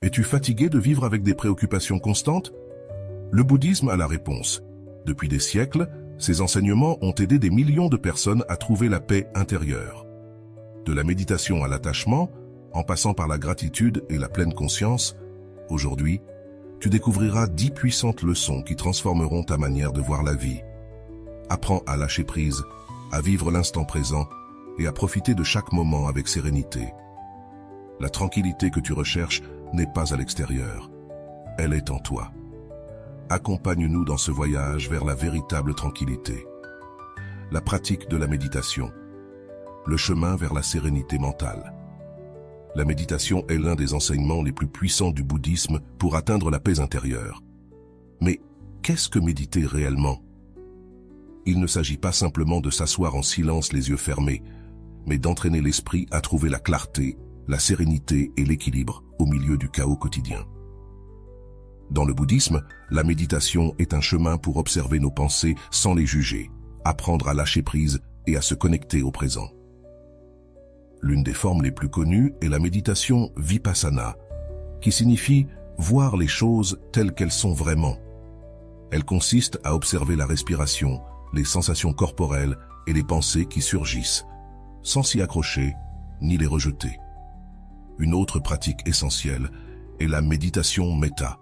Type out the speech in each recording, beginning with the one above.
Es-tu fatigué de vivre avec des préoccupations constantes? Le bouddhisme a la réponse. Depuis des siècles, ses enseignements ont aidé des millions de personnes à trouver la paix intérieure. De la méditation à l'attachement, en passant par la gratitude et la pleine conscience, aujourd'hui, tu découvriras 10 puissantes leçons qui transformeront ta manière de voir la vie. Apprends à lâcher prise, à vivre l'instant présent et à profiter de chaque moment avec sérénité. La tranquillité que tu recherches n'est pas à l'extérieur, elle est en toi. Accompagne-nous dans ce voyage vers la véritable tranquillité. La pratique de la méditation, le chemin vers la sérénité mentale. La méditation est l'un des enseignements les plus puissants du bouddhisme pour atteindre la paix intérieure. Mais qu'est-ce que méditer réellement? Il ne s'agit pas simplement de s'asseoir en silence les yeux fermés, mais d'entraîner l'esprit à trouver la clarté, la sérénité et l'équilibre au milieu du chaos quotidien. Dans le bouddhisme, la méditation est un chemin pour observer nos pensées sans les juger, apprendre à lâcher prise et à se connecter au présent. L'une des formes les plus connues est la méditation vipassana, qui signifie voir les choses telles qu'elles sont vraiment. Elle consiste à observer la respiration, les sensations corporelles et les pensées qui surgissent, sans s'y accrocher ni les rejeter. Une autre pratique essentielle est la méditation méta,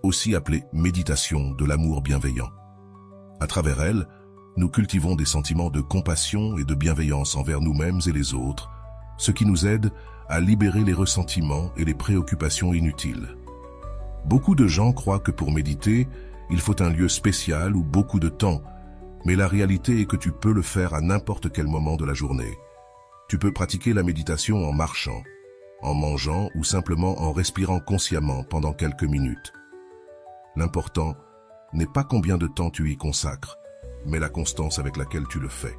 aussi appelée méditation de l'amour bienveillant. À travers elle, nous cultivons des sentiments de compassion et de bienveillance envers nous-mêmes et les autres, ce qui nous aide à libérer les ressentiments et les préoccupations inutiles. Beaucoup de gens croient que pour méditer, il faut un lieu spécial ou beaucoup de temps, mais la réalité est que tu peux le faire à n'importe quel moment de la journée. Tu peux pratiquer la méditation en marchant, en mangeant ou simplement en respirant consciemment pendant quelques minutes. L'important n'est pas combien de temps tu y consacres, mais la constance avec laquelle tu le fais.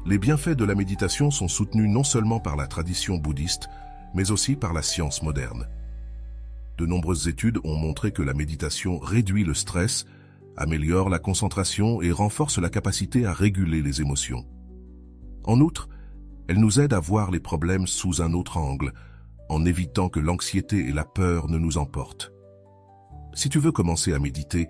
Les bienfaits de la méditation sont soutenus non seulement par la tradition bouddhiste, mais aussi par la science moderne. De nombreuses études ont montré que la méditation réduit le stress, améliore la concentration et renforce la capacité à réguler les émotions. En outre, elle nous aide à voir les problèmes sous un autre angle, en évitant que l'anxiété et la peur ne nous emportent. Si tu veux commencer à méditer,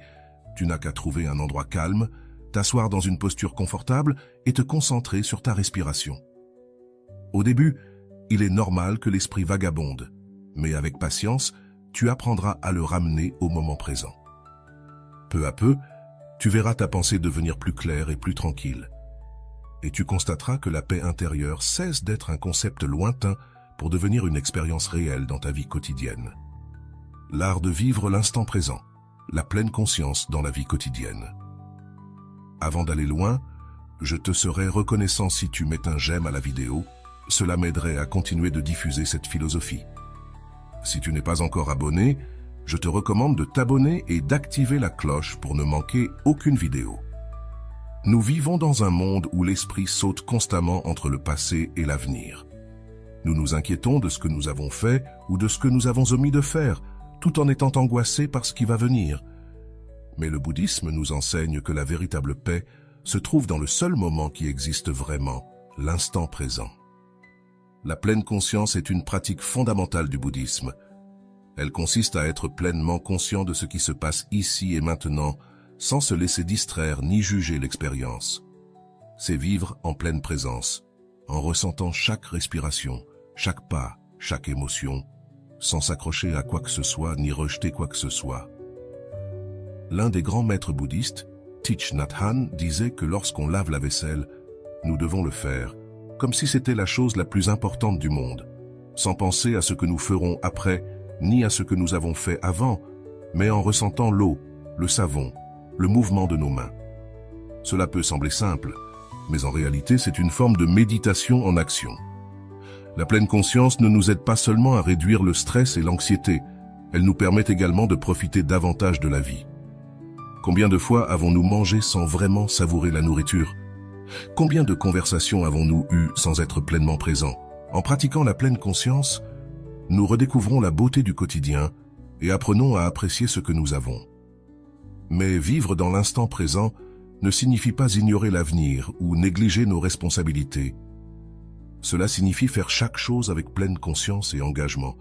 tu n'as qu'à trouver un endroit calme, t'asseoir dans une posture confortable et te concentrer sur ta respiration. Au début, il est normal que l'esprit vagabonde, mais avec patience, tu apprendras à le ramener au moment présent. Peu à peu, tu verras ta pensée devenir plus claire et plus tranquille. Et tu constateras que la paix intérieure cesse d'être un concept lointain pour devenir une expérience réelle dans ta vie quotidienne. L'art de vivre l'instant présent, la pleine conscience dans la vie quotidienne. Avant d'aller loin, je te serais reconnaissant si tu mets un j'aime à la vidéo, cela m'aiderait à continuer de diffuser cette philosophie. Si tu n'es pas encore abonné, je te recommande de t'abonner et d'activer la cloche pour ne manquer aucune vidéo. Nous vivons dans un monde où l'esprit saute constamment entre le passé et l'avenir. Nous nous inquiétons de ce que nous avons fait ou de ce que nous avons omis de faire, tout en étant angoissés par ce qui va venir. Mais le bouddhisme nous enseigne que la véritable paix se trouve dans le seul moment qui existe vraiment, l'instant présent. La pleine conscience est une pratique fondamentale du bouddhisme. Elle consiste à être pleinement conscient de ce qui se passe ici et maintenant, sans se laisser distraire ni juger l'expérience. C'est vivre en pleine présence, en ressentant chaque respiration, chaque pas, chaque émotion, sans s'accrocher à quoi que ce soit ni rejeter quoi que ce soit. L'un des grands maîtres bouddhistes, Thich Nhat Hanh, disait que lorsqu'on lave la vaisselle, nous devons le faire, comme si c'était la chose la plus importante du monde, sans penser à ce que nous ferons après, ni à ce que nous avons fait avant, mais en ressentant l'eau, le savon, le mouvement de nos mains. Cela peut sembler simple, mais en réalité c'est une forme de méditation en action. La pleine conscience ne nous aide pas seulement à réduire le stress et l'anxiété, elle nous permet également de profiter davantage de la vie. Combien de fois avons-nous mangé sans vraiment savourer la nourriture? Combien de conversations avons-nous eues sans être pleinement présents? En pratiquant la pleine conscience, nous redécouvrons la beauté du quotidien et apprenons à apprécier ce que nous avons. Mais vivre dans l'instant présent ne signifie pas ignorer l'avenir ou négliger nos responsabilités. Cela signifie faire chaque chose avec pleine conscience et engagement.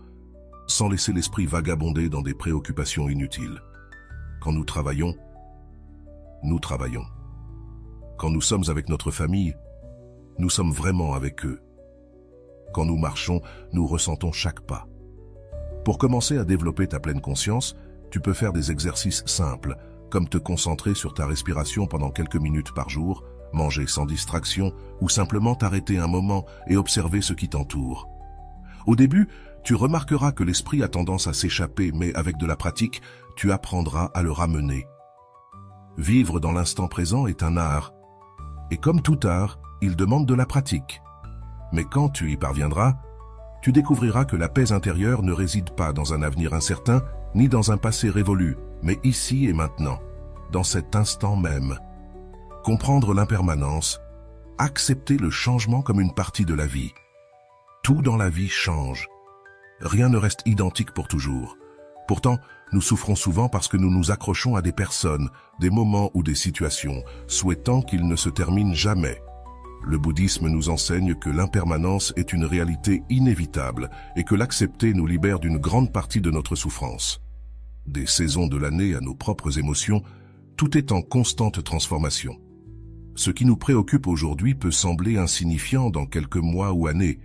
sans laisser l'esprit vagabonder dans des préoccupations inutiles. Quand nous travaillons, nous travaillons. Quand nous sommes avec notre famille, nous sommes vraiment avec eux. Quand nous marchons, nous ressentons chaque pas. Pour commencer à développer ta pleine conscience, tu peux faire des exercices simples, comme te concentrer sur ta respiration pendant quelques minutes par jour, manger sans distraction ou simplement t'arrêter un moment et observer ce qui t'entoure. Au début, tu remarqueras que l'esprit a tendance à s'échapper, mais avec de la pratique, tu apprendras à le ramener. Vivre dans l'instant présent est un art, et comme tout art, il demande de la pratique. Mais quand tu y parviendras, tu découvriras que la paix intérieure ne réside pas dans un avenir incertain, ni dans un passé révolu, mais ici et maintenant, dans cet instant même. Comprendre l'impermanence, accepter le changement comme une partie de la vie. Tout dans la vie change. Rien ne reste identique pour toujours. Pourtant, nous souffrons souvent parce que nous nous accrochons à des personnes, des moments ou des situations, souhaitant qu'ils ne se terminent jamais. Le bouddhisme nous enseigne que l'impermanence est une réalité inévitable et que l'accepter nous libère d'une grande partie de notre souffrance. Des saisons de l'année à nos propres émotions, tout est en constante transformation. Ce qui nous préoccupe aujourd'hui peut sembler insignifiant dans quelques mois ou années.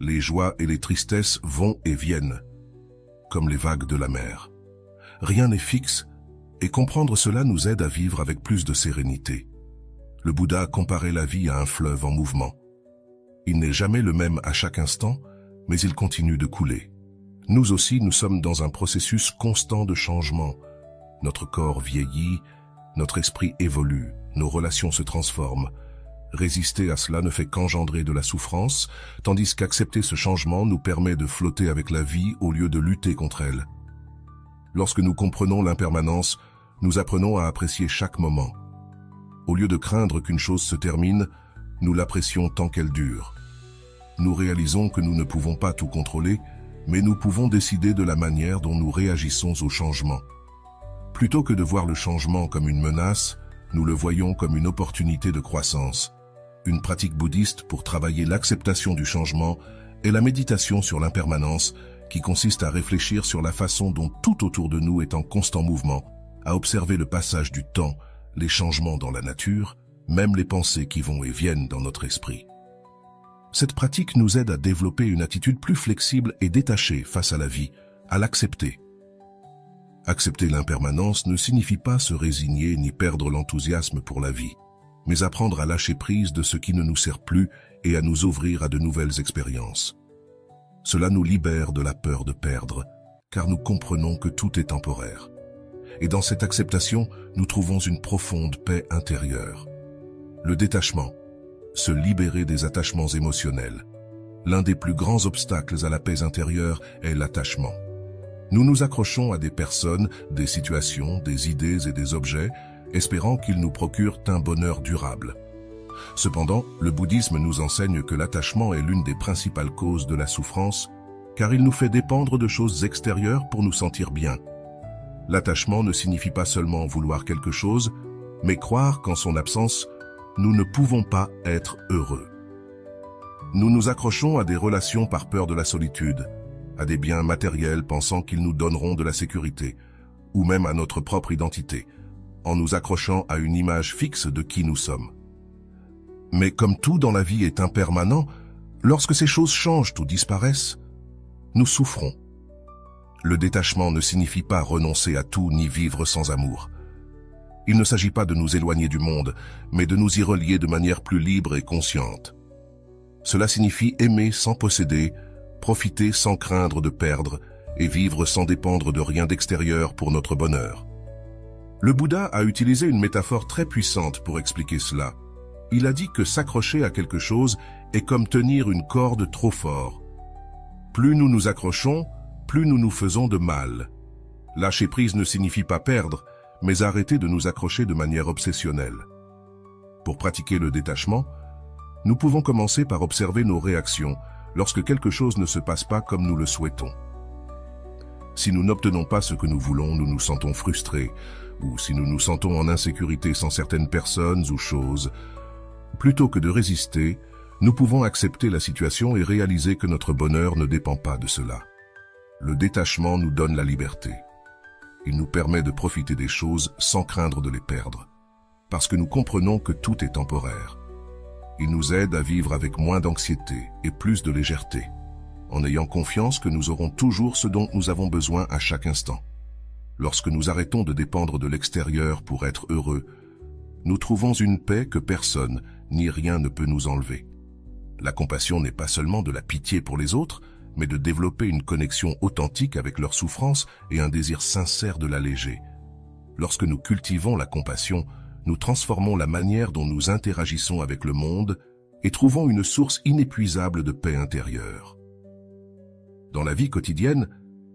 Les joies et les tristesses vont et viennent, comme les vagues de la mer. Rien n'est fixe, et comprendre cela nous aide à vivre avec plus de sérénité. Le Bouddha comparait la vie à un fleuve en mouvement. Il n'est jamais le même à chaque instant, mais il continue de couler. Nous aussi, nous sommes dans un processus constant de changement. Notre corps vieillit, notre esprit évolue, nos relations se transforment. Résister à cela ne fait qu'engendrer de la souffrance, tandis qu'accepter ce changement nous permet de flotter avec la vie au lieu de lutter contre elle. Lorsque nous comprenons l'impermanence, nous apprenons à apprécier chaque moment. Au lieu de craindre qu'une chose se termine, nous l'apprécions tant qu'elle dure. Nous réalisons que nous ne pouvons pas tout contrôler, mais nous pouvons décider de la manière dont nous réagissons au changement. Plutôt que de voir le changement comme une menace, nous le voyons comme une opportunité de croissance. Une pratique bouddhiste pour travailler l'acceptation du changement est la méditation sur l'impermanence, qui consiste à réfléchir sur la façon dont tout autour de nous est en constant mouvement, à observer le passage du temps, les changements dans la nature, même les pensées qui vont et viennent dans notre esprit. Cette pratique nous aide à développer une attitude plus flexible et détachée face à la vie, à l'accepter. Accepter l'impermanence ne signifie pas se résigner ni perdre l'enthousiasme pour la vie, mais apprendre à lâcher prise de ce qui ne nous sert plus et à nous ouvrir à de nouvelles expériences. Cela nous libère de la peur de perdre, car nous comprenons que tout est temporaire. Et dans cette acceptation, nous trouvons une profonde paix intérieure. Le détachement, se libérer des attachements émotionnels. L'un des plus grands obstacles à la paix intérieure est l'attachement. Nous nous accrochons à des personnes, des situations, des idées et des objets, espérant qu'ils nous procurent un bonheur durable. Cependant, le bouddhisme nous enseigne que l'attachement est l'une des principales causes de la souffrance, car il nous fait dépendre de choses extérieures pour nous sentir bien. L'attachement ne signifie pas seulement vouloir quelque chose, mais croire qu'en son absence, nous ne pouvons pas être heureux. Nous nous accrochons à des relations par peur de la solitude, à des biens matériels pensant qu'ils nous donneront de la sécurité, ou même à notre propre identité, en nous accrochant à une image fixe de qui nous sommes. Mais comme tout dans la vie est impermanent, lorsque ces choses changent ou disparaissent, nous souffrons. Le détachement ne signifie pas renoncer à tout ni vivre sans amour. Il ne s'agit pas de nous éloigner du monde, mais de nous y relier de manière plus libre et consciente. Cela signifie aimer sans posséder, profiter sans craindre de perdre et vivre sans dépendre de rien d'extérieur pour notre bonheur. Le Bouddha a utilisé une métaphore très puissante pour expliquer cela. Il a dit que s'accrocher à quelque chose est comme tenir une corde trop fort. Plus nous nous accrochons, plus nous nous faisons de mal. Lâcher prise ne signifie pas perdre, mais arrêter de nous accrocher de manière obsessionnelle. Pour pratiquer le détachement, nous pouvons commencer par observer nos réactions lorsque quelque chose ne se passe pas comme nous le souhaitons. Si nous n'obtenons pas ce que nous voulons, nous nous sentons frustrés, ou si nous nous sentons en insécurité sans certaines personnes ou choses, plutôt que de résister, nous pouvons accepter la situation et réaliser que notre bonheur ne dépend pas de cela. Le détachement nous donne la liberté. Il nous permet de profiter des choses sans craindre de les perdre, parce que nous comprenons que tout est temporaire. Il nous aide à vivre avec moins d'anxiété et plus de légèreté, en ayant confiance que nous aurons toujours ce dont nous avons besoin à chaque instant. Lorsque nous arrêtons de dépendre de l'extérieur pour être heureux, nous trouvons une paix que personne ni rien ne peut nous enlever. La compassion n'est pas seulement de la pitié pour les autres, mais de développer une connexion authentique avec leur souffrance et un désir sincère de l'alléger. Lorsque nous cultivons la compassion, nous transformons la manière dont nous interagissons avec le monde et trouvons une source inépuisable de paix intérieure. Dans la vie quotidienne,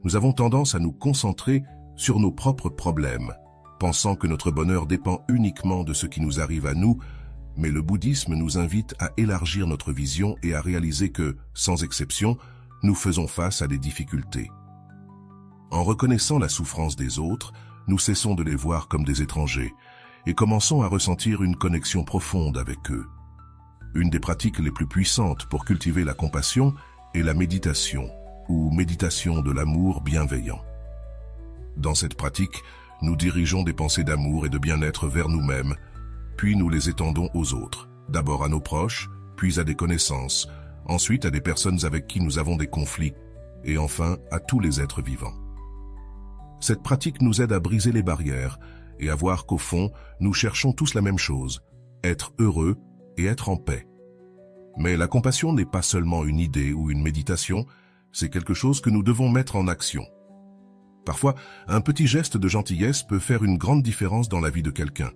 nous avons tendance à nous concentrer sur nos propres problèmes, pensant que notre bonheur dépend uniquement de ce qui nous arrive à nous, mais le bouddhisme nous invite à élargir notre vision et à réaliser que, sans exception, nous faisons face à des difficultés. En reconnaissant la souffrance des autres, nous cessons de les voir comme des étrangers et commençons à ressentir une connexion profonde avec eux. Une des pratiques les plus puissantes pour cultiver la compassion est la méditation, ou méditation de l'amour bienveillant. Dans cette pratique, nous dirigeons des pensées d'amour et de bien-être vers nous-mêmes, puis nous les étendons aux autres, d'abord à nos proches, puis à des connaissances, ensuite à des personnes avec qui nous avons des conflits, et enfin à tous les êtres vivants. Cette pratique nous aide à briser les barrières et à voir qu'au fond, nous cherchons tous la même chose, être heureux et être en paix. Mais la compassion n'est pas seulement une idée ou une méditation, c'est quelque chose que nous devons mettre en action. Parfois, un petit geste de gentillesse peut faire une grande différence dans la vie de quelqu'un.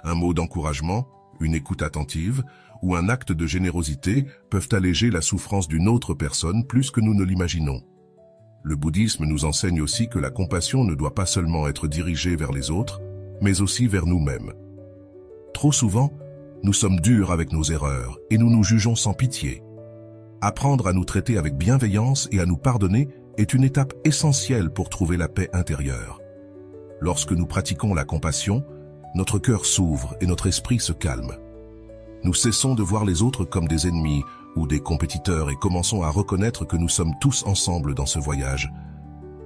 Un mot d'encouragement, une écoute attentive ou un acte de générosité peuvent alléger la souffrance d'une autre personne plus que nous ne l'imaginons. Le bouddhisme nous enseigne aussi que la compassion ne doit pas seulement être dirigée vers les autres, mais aussi vers nous-mêmes. Trop souvent, nous sommes durs avec nos erreurs et nous nous jugeons sans pitié. Apprendre à nous traiter avec bienveillance et à nous pardonner est une étape essentielle pour trouver la paix intérieure. Lorsque nous pratiquons la compassion, notre cœur s'ouvre et notre esprit se calme. Nous cessons de voir les autres comme des ennemis ou des compétiteurs et commençons à reconnaître que nous sommes tous ensemble dans ce voyage.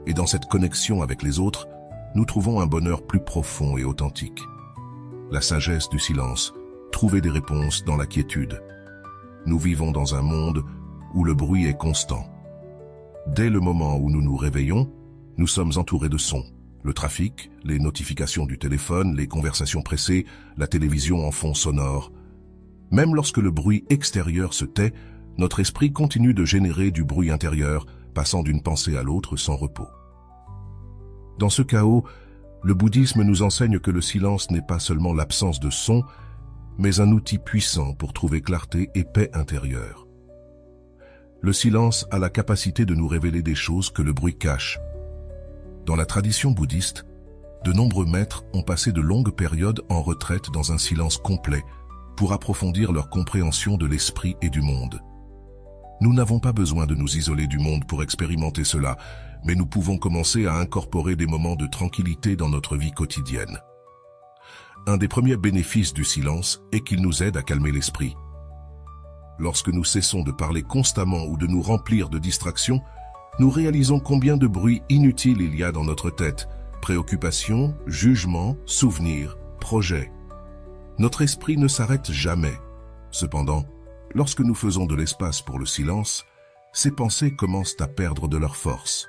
Et dans cette connexion avec les autres, nous trouvons un bonheur plus profond et authentique. La sagesse du silence, trouver des réponses dans la quiétude. Nous vivons dans un monde où le bruit est constant. Dès le moment où nous nous réveillons, nous sommes entourés de sons. Le trafic, les notifications du téléphone, les conversations pressées, la télévision en fond sonore. Même lorsque le bruit extérieur se tait, notre esprit continue de générer du bruit intérieur, passant d'une pensée à l'autre sans repos. Dans ce chaos, le bouddhisme nous enseigne que le silence n'est pas seulement l'absence de son, mais un outil puissant pour trouver clarté et paix intérieure. Le silence a la capacité de nous révéler des choses que le bruit cache. Dans la tradition bouddhiste, de nombreux maîtres ont passé de longues périodes en retraite dans un silence complet pour approfondir leur compréhension de l'esprit et du monde. Nous n'avons pas besoin de nous isoler du monde pour expérimenter cela, mais nous pouvons commencer à incorporer des moments de tranquillité dans notre vie quotidienne. Un des premiers bénéfices du silence est qu'il nous aide à calmer l'esprit. Lorsque nous cessons de parler constamment ou de nous remplir de distractions, nous réalisons combien de bruit inutile il y a dans notre tête, préoccupations, jugements, souvenirs, projets. Notre esprit ne s'arrête jamais. Cependant, lorsque nous faisons de l'espace pour le silence, ces pensées commencent à perdre de leur force.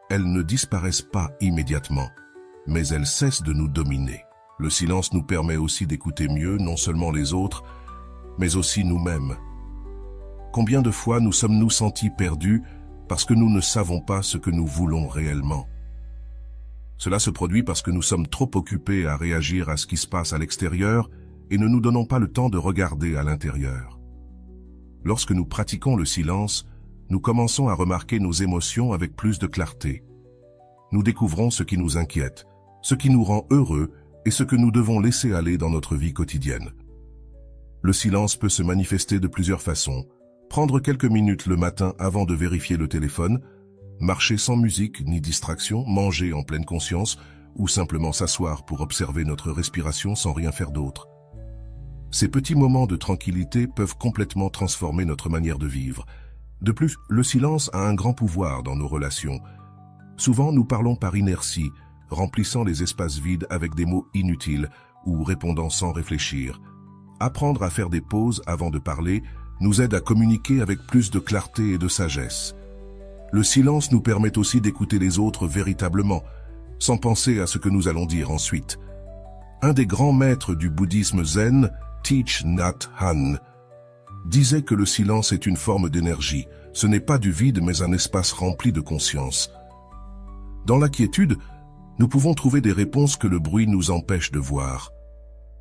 Elles ne disparaissent pas immédiatement, mais elles cessent de nous dominer. Le silence nous permet aussi d'écouter mieux non seulement les autres, mais aussi nous-mêmes. Combien de fois nous sommes-nous sentis perdus parce que nous ne savons pas ce que nous voulons réellement? Cela se produit parce que nous sommes trop occupés à réagir à ce qui se passe à l'extérieur et ne nous donnons pas le temps de regarder à l'intérieur. Lorsque nous pratiquons le silence, nous commençons à remarquer nos émotions avec plus de clarté. Nous découvrons ce qui nous inquiète, ce qui nous rend heureux et ce que nous devons laisser aller dans notre vie quotidienne. Le silence peut se manifester de plusieurs façons. Prendre quelques minutes le matin avant de vérifier le téléphone, marcher sans musique ni distraction, manger en pleine conscience ou simplement s'asseoir pour observer notre respiration sans rien faire d'autre. Ces petits moments de tranquillité peuvent complètement transformer notre manière de vivre. De plus, le silence a un grand pouvoir dans nos relations, Souvent, nous parlons par inertie, remplissant les espaces vides avec des mots inutiles ou répondant sans réfléchir. Apprendre à faire des pauses avant de parler nous aide à communiquer avec plus de clarté et de sagesse. Le silence nous permet aussi d'écouter les autres véritablement, sans penser à ce que nous allons dire ensuite. Un des grands maîtres du bouddhisme zen, Thich Nhat Hanh, disait que le silence est une forme d'énergie. Ce n'est pas du vide, mais un espace rempli de conscience. Dans la quiétude, nous pouvons trouver des réponses que le bruit nous empêche de voir.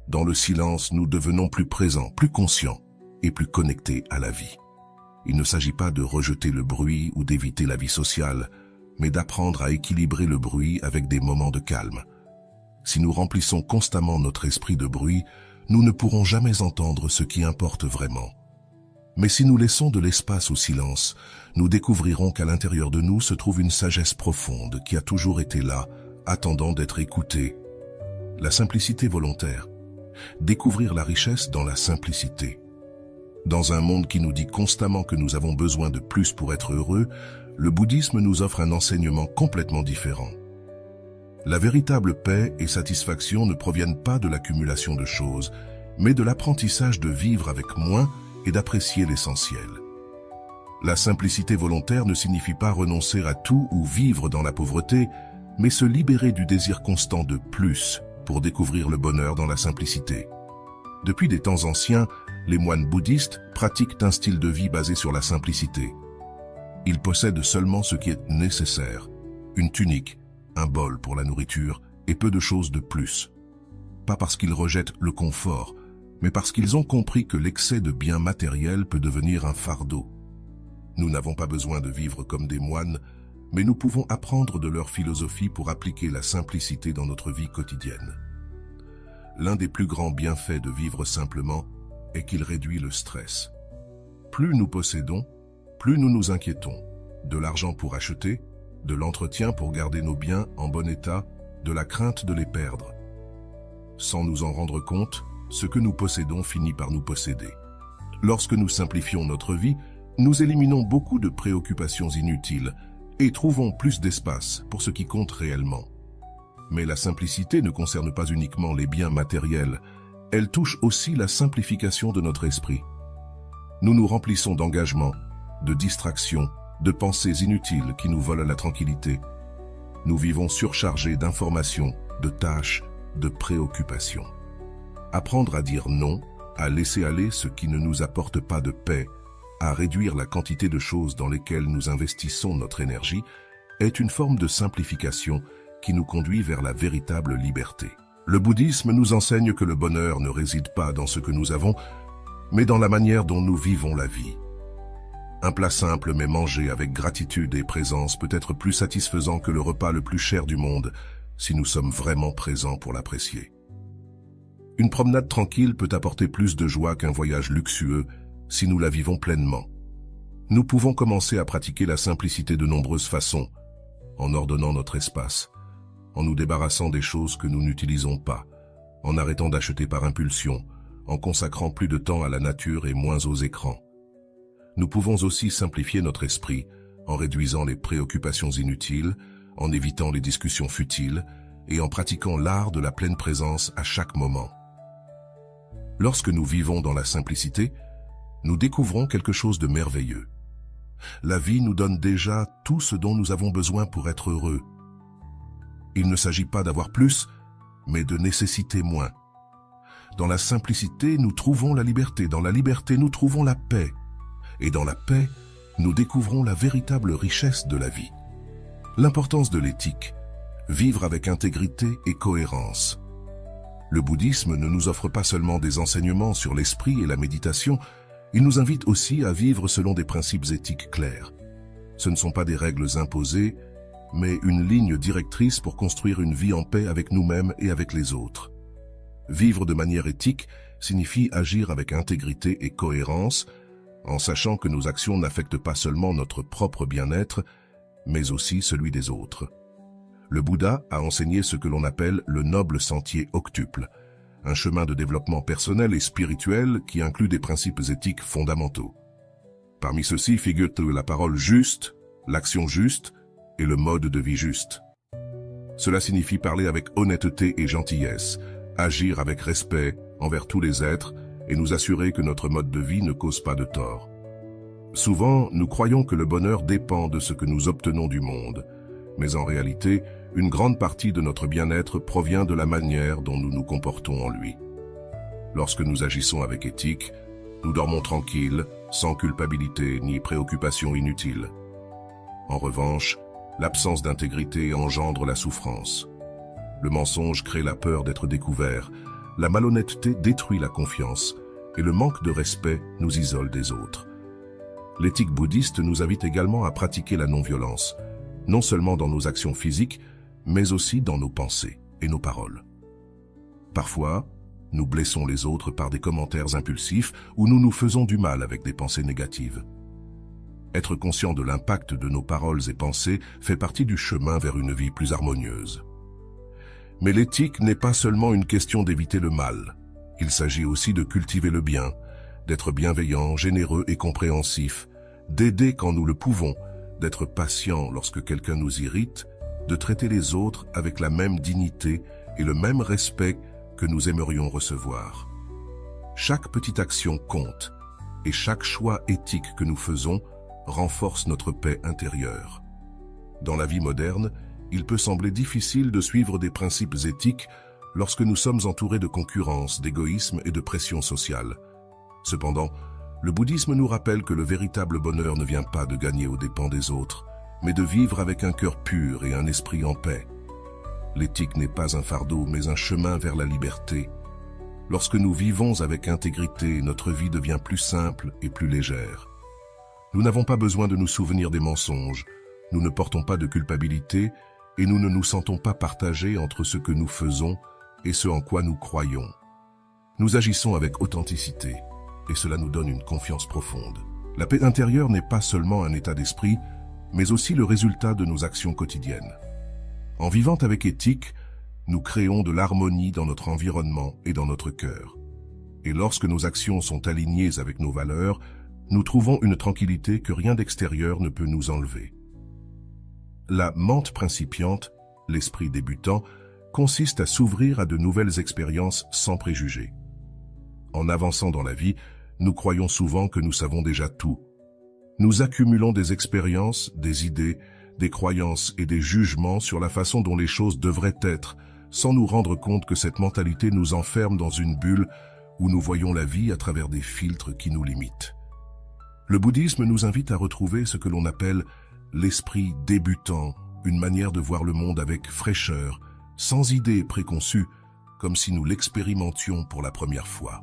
Dans le silence, nous devenons plus présents, plus conscients et plus connectés à la vie. Il ne s'agit pas de rejeter le bruit ou d'éviter la vie sociale, mais d'apprendre à équilibrer le bruit avec des moments de calme. Si nous remplissons constamment notre esprit de bruit, nous ne pourrons jamais entendre ce qui importe vraiment. Mais si nous laissons de l'espace au silence, nous découvrirons qu'à l'intérieur de nous se trouve une sagesse profonde qui a toujours été là, attendant d'être écoutée. La simplicité volontaire. Découvrir la richesse dans la simplicité. Dans un monde qui nous dit constamment que nous avons besoin de plus pour être heureux, le bouddhisme nous offre un enseignement complètement différent. La véritable paix et satisfaction ne proviennent pas de l'accumulation de choses, mais de l'apprentissage de vivre avec moins et d'apprécier l'essentiel. La simplicité volontaire ne signifie pas renoncer à tout ou vivre dans la pauvreté, mais se libérer du désir constant de plus pour découvrir le bonheur dans la simplicité. Depuis des temps anciens, les moines bouddhistes pratiquent un style de vie basé sur la simplicité. Ils possèdent seulement ce qui est nécessaire, une tunique, un bol pour la nourriture et peu de choses de plus. Pas parce qu'ils rejettent le confort, mais parce qu'ils ont compris que l'excès de biens matériels peut devenir un fardeau. Nous n'avons pas besoin de vivre comme des moines, mais nous pouvons apprendre de leur philosophie pour appliquer la simplicité dans notre vie quotidienne. L'un des plus grands bienfaits de vivre simplement est qu'il réduit le stress. Plus nous possédons, plus nous nous inquiétons. De l'argent pour acheter, de l'entretien pour garder nos biens en bon état, de la crainte de les perdre. Sans nous en rendre compte, ce que nous possédons finit par nous posséder. Lorsque nous simplifions notre vie, nous éliminons beaucoup de préoccupations inutiles et trouvons plus d'espace pour ce qui compte réellement. Mais la simplicité ne concerne pas uniquement les biens matériels, elle touche aussi la simplification de notre esprit. Nous nous remplissons d'engagements, de distractions, de pensées inutiles qui nous volent la tranquillité. Nous vivons surchargés d'informations, de tâches, de préoccupations. Apprendre à dire non, à laisser aller ce qui ne nous apporte pas de paix, à réduire la quantité de choses dans lesquelles nous investissons notre énergie, est une forme de simplification qui nous conduit vers la véritable liberté. Le bouddhisme nous enseigne que le bonheur ne réside pas dans ce que nous avons, mais dans la manière dont nous vivons la vie. Un plat simple mais mangé avec gratitude et présence peut être plus satisfaisant que le repas le plus cher du monde si nous sommes vraiment présents pour l'apprécier. Une promenade tranquille peut apporter plus de joie qu'un voyage luxueux si nous la vivons pleinement. Nous pouvons commencer à pratiquer la simplicité de nombreuses façons, en ordonnant notre espace, en nous débarrassant des choses que nous n'utilisons pas, en arrêtant d'acheter par impulsion, en consacrant plus de temps à la nature et moins aux écrans. Nous pouvons aussi simplifier notre esprit en réduisant les préoccupations inutiles, en évitant les discussions futiles et en pratiquant l'art de la pleine présence à chaque moment. Lorsque nous vivons dans la simplicité, nous découvrons quelque chose de merveilleux. La vie nous donne déjà tout ce dont nous avons besoin pour être heureux. Il ne s'agit pas d'avoir plus, mais de nécessiter moins. Dans la simplicité, nous trouvons la liberté. Dans la liberté, nous trouvons la paix. Et dans la paix, nous découvrons la véritable richesse de la vie. L'importance de l'éthique, vivre avec intégrité et cohérence. Le bouddhisme ne nous offre pas seulement des enseignements sur l'esprit et la méditation, il nous invite aussi à vivre selon des principes éthiques clairs. Ce ne sont pas des règles imposées, mais une ligne directrice pour construire une vie en paix avec nous-mêmes et avec les autres. Vivre de manière éthique signifie agir avec intégrité et cohérence, en sachant que nos actions n'affectent pas seulement notre propre bien-être, mais aussi celui des autres. Le Bouddha a enseigné ce que l'on appelle le noble sentier octuple, un chemin de développement personnel et spirituel qui inclut des principes éthiques fondamentaux. Parmi ceux-ci figurent la parole juste, l'action juste et le mode de vie juste. Cela signifie parler avec honnêteté et gentillesse, agir avec respect envers tous les êtres et nous assurer que notre mode de vie ne cause pas de tort. Souvent, nous croyons que le bonheur dépend de ce que nous obtenons du monde, mais en réalité, une grande partie de notre bien-être provient de la manière dont nous nous comportons en lui. Lorsque nous agissons avec éthique, nous dormons tranquilles, sans culpabilité ni préoccupation inutile. En revanche, l'absence d'intégrité engendre la souffrance. Le mensonge crée la peur d'être découvert, la malhonnêteté détruit la confiance et le manque de respect nous isole des autres. L'éthique bouddhiste nous invite également à pratiquer la non-violence, non seulement dans nos actions physiques, mais aussi dans nos pensées et nos paroles. Parfois, nous blessons les autres par des commentaires impulsifs ou nous nous faisons du mal avec des pensées négatives. Être conscient de l'impact de nos paroles et pensées fait partie du chemin vers une vie plus harmonieuse. Mais l'éthique n'est pas seulement une question d'éviter le mal. Il s'agit aussi de cultiver le bien, d'être bienveillant, généreux et compréhensif, d'aider quand nous le pouvons, d'être patient lorsque quelqu'un nous irrite, de traiter les autres avec la même dignité et le même respect que nous aimerions recevoir. Chaque petite action compte et chaque choix éthique que nous faisons renforce notre paix intérieure. Dans la vie moderne, il peut sembler difficile de suivre des principes éthiques lorsque nous sommes entourés de concurrence, d'égoïsme et de pression sociale. Cependant, le bouddhisme nous rappelle que le véritable bonheur ne vient pas de gagner aux dépens des autres, mais de vivre avec un cœur pur et un esprit en paix. L'éthique n'est pas un fardeau, mais un chemin vers la liberté. Lorsque nous vivons avec intégrité, notre vie devient plus simple et plus légère. Nous n'avons pas besoin de nous souvenir des mensonges, nous ne portons pas de culpabilité et nous ne nous sentons pas partagés entre ce que nous faisons et ce en quoi nous croyons. Nous agissons avec authenticité et cela nous donne une confiance profonde. La paix intérieure n'est pas seulement un état d'esprit, mais aussi le résultat de nos actions quotidiennes. En vivant avec éthique, nous créons de l'harmonie dans notre environnement et dans notre cœur. Et lorsque nos actions sont alignées avec nos valeurs, nous trouvons une tranquillité que rien d'extérieur ne peut nous enlever. La mente principiante, l'esprit débutant, consiste à s'ouvrir à de nouvelles expériences sans préjugés. En avançant dans la vie, nous croyons souvent que nous savons déjà tout. Nous accumulons des expériences, des idées, des croyances et des jugements sur la façon dont les choses devraient être, sans nous rendre compte que cette mentalité nous enferme dans une bulle où nous voyons la vie à travers des filtres qui nous limitent. Le bouddhisme nous invite à retrouver ce que l'on appelle l'esprit débutant, une manière de voir le monde avec fraîcheur, sans idées préconçues, comme si nous l'expérimentions pour la première fois.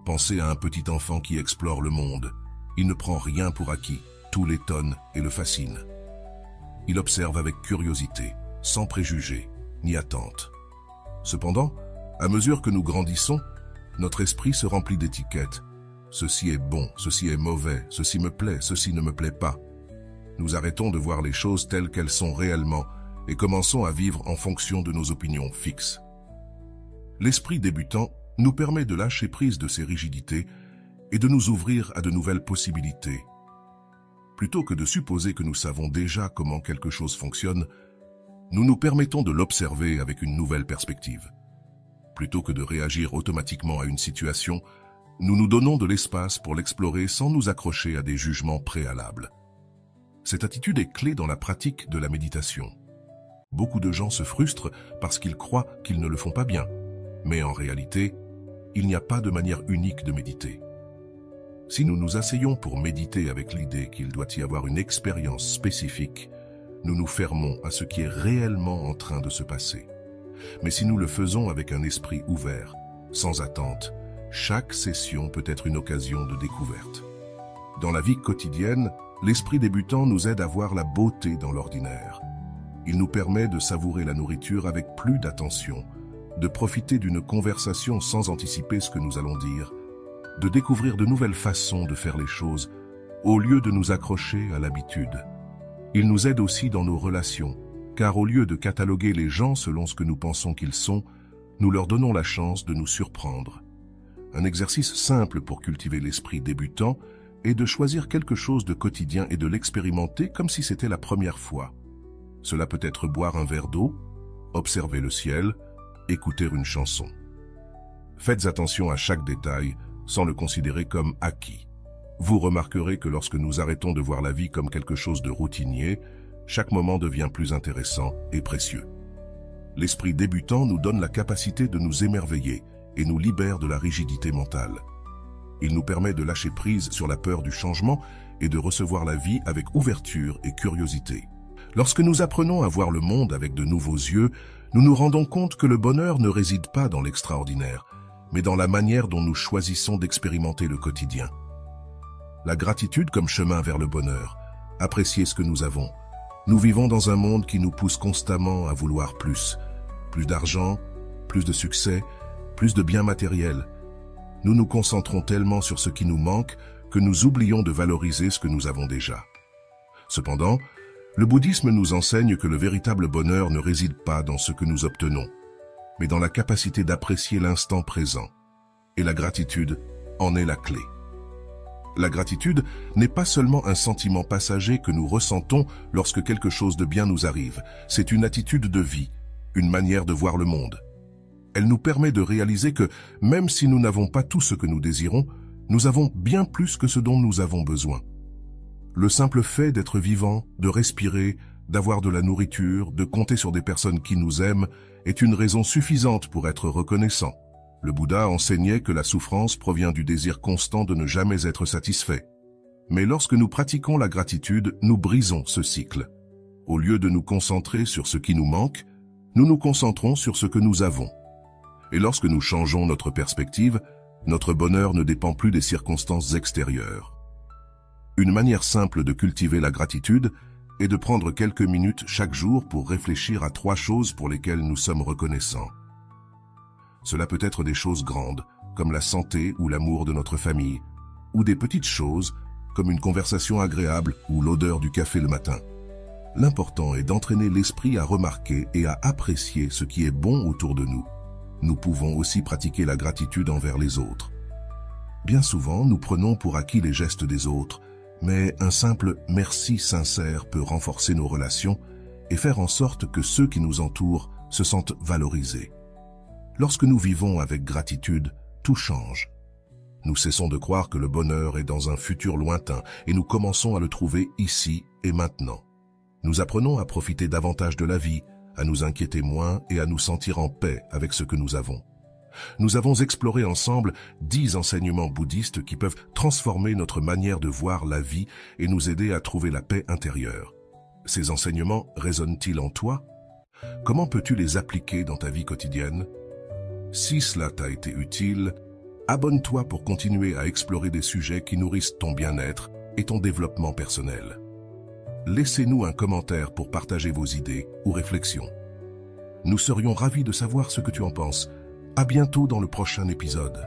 Pensez à un petit enfant qui explore le monde. Il ne prend rien pour acquis, tout l'étonne et le fascine. Il observe avec curiosité, sans préjugés, ni attente. Cependant, à mesure que nous grandissons, notre esprit se remplit d'étiquettes. Ceci est bon, ceci est mauvais, ceci me plaît, ceci ne me plaît pas. Nous arrêtons de voir les choses telles qu'elles sont réellement et commençons à vivre en fonction de nos opinions fixes. L'esprit débutant nous permet de lâcher prise de ces rigidités et de nous ouvrir à de nouvelles possibilités. Plutôt que de supposer que nous savons déjà comment quelque chose fonctionne, nous nous permettons de l'observer avec une nouvelle perspective. Plutôt que de réagir automatiquement à une situation, nous nous donnons de l'espace pour l'explorer sans nous accrocher à des jugements préalables. Cette attitude est clé dans la pratique de la méditation. Beaucoup de gens se frustrent parce qu'ils croient qu'ils ne le font pas bien. Mais en réalité, il n'y a pas de manière unique de méditer. Si nous nous asseyons pour méditer avec l'idée qu'il doit y avoir une expérience spécifique, nous nous fermons à ce qui est réellement en train de se passer. Mais si nous le faisons avec un esprit ouvert, sans attente, chaque session peut être une occasion de découverte. Dans la vie quotidienne, l'esprit débutant nous aide à voir la beauté dans l'ordinaire. Il nous permet de savourer la nourriture avec plus d'attention, de profiter d'une conversation sans anticiper ce que nous allons dire, de découvrir de nouvelles façons de faire les choses, au lieu de nous accrocher à l'habitude. Il nous aide aussi dans nos relations, car au lieu de cataloguer les gens selon ce que nous pensons qu'ils sont, nous leur donnons la chance de nous surprendre. Un exercice simple pour cultiver l'esprit débutant est de choisir quelque chose de quotidien et de l'expérimenter comme si c'était la première fois. Cela peut être boire un verre d'eau, observer le ciel, écouter une chanson. Faites attention à chaque détail sans le considérer comme acquis. Vous remarquerez que lorsque nous arrêtons de voir la vie comme quelque chose de routinier, chaque moment devient plus intéressant et précieux. L'esprit débutant nous donne la capacité de nous émerveiller et nous libère de la rigidité mentale. Il nous permet de lâcher prise sur la peur du changement et de recevoir la vie avec ouverture et curiosité. Lorsque nous apprenons à voir le monde avec de nouveaux yeux, nous nous rendons compte que le bonheur ne réside pas dans l'extraordinaire, mais dans la manière dont nous choisissons d'expérimenter le quotidien. La gratitude comme chemin vers le bonheur. Apprécier ce que nous avons. Nous vivons dans un monde qui nous pousse constamment à vouloir plus. Plus d'argent, plus de succès, plus de biens matériels. Nous nous concentrons tellement sur ce qui nous manque que nous oublions de valoriser ce que nous avons déjà. Cependant, le bouddhisme nous enseigne que le véritable bonheur ne réside pas dans ce que nous obtenons, mais dans la capacité d'apprécier l'instant présent. Et la gratitude en est la clé. La gratitude n'est pas seulement un sentiment passager que nous ressentons lorsque quelque chose de bien nous arrive. C'est une attitude de vie, une manière de voir le monde. Elle nous permet de réaliser que, même si nous n'avons pas tout ce que nous désirons, nous avons bien plus que ce dont nous avons besoin. Le simple fait d'être vivant, de respirer, d'avoir de la nourriture, de compter sur des personnes qui nous aiment, est une raison suffisante pour être reconnaissant. Le Bouddha enseignait que la souffrance provient du désir constant de ne jamais être satisfait. Mais lorsque nous pratiquons la gratitude, nous brisons ce cycle. Au lieu de nous concentrer sur ce qui nous manque, nous nous concentrons sur ce que nous avons. Et lorsque nous changeons notre perspective, notre bonheur ne dépend plus des circonstances extérieures. Une manière simple de cultiver la gratitude est de prendre quelques minutes chaque jour pour réfléchir à 3 choses pour lesquelles nous sommes reconnaissants. Cela peut être des choses grandes, comme la santé ou l'amour de notre famille, ou des petites choses, comme une conversation agréable ou l'odeur du café le matin. L'important est d'entraîner l'esprit à remarquer et à apprécier ce qui est bon autour de nous. Nous pouvons aussi pratiquer la gratitude envers les autres. Bien souvent, nous prenons pour acquis les gestes des autres, mais un simple « merci » sincère peut renforcer nos relations et faire en sorte que ceux qui nous entourent se sentent valorisés. Lorsque nous vivons avec gratitude, tout change. Nous cessons de croire que le bonheur est dans un futur lointain et nous commençons à le trouver ici et maintenant. Nous apprenons à profiter davantage de la vie, à nous inquiéter moins et à nous sentir en paix avec ce que nous avons. Nous avons exploré ensemble 10 enseignements bouddhistes qui peuvent transformer notre manière de voir la vie et nous aider à trouver la paix intérieure. Ces enseignements résonnent-ils en toi? Comment peux-tu les appliquer dans ta vie quotidienne? Si cela t'a été utile, abonne-toi pour continuer à explorer des sujets qui nourrissent ton bien-être et ton développement personnel. Laissez-nous un commentaire pour partager vos idées ou réflexions. Nous serions ravis de savoir ce que tu en penses. À bientôt dans le prochain épisode.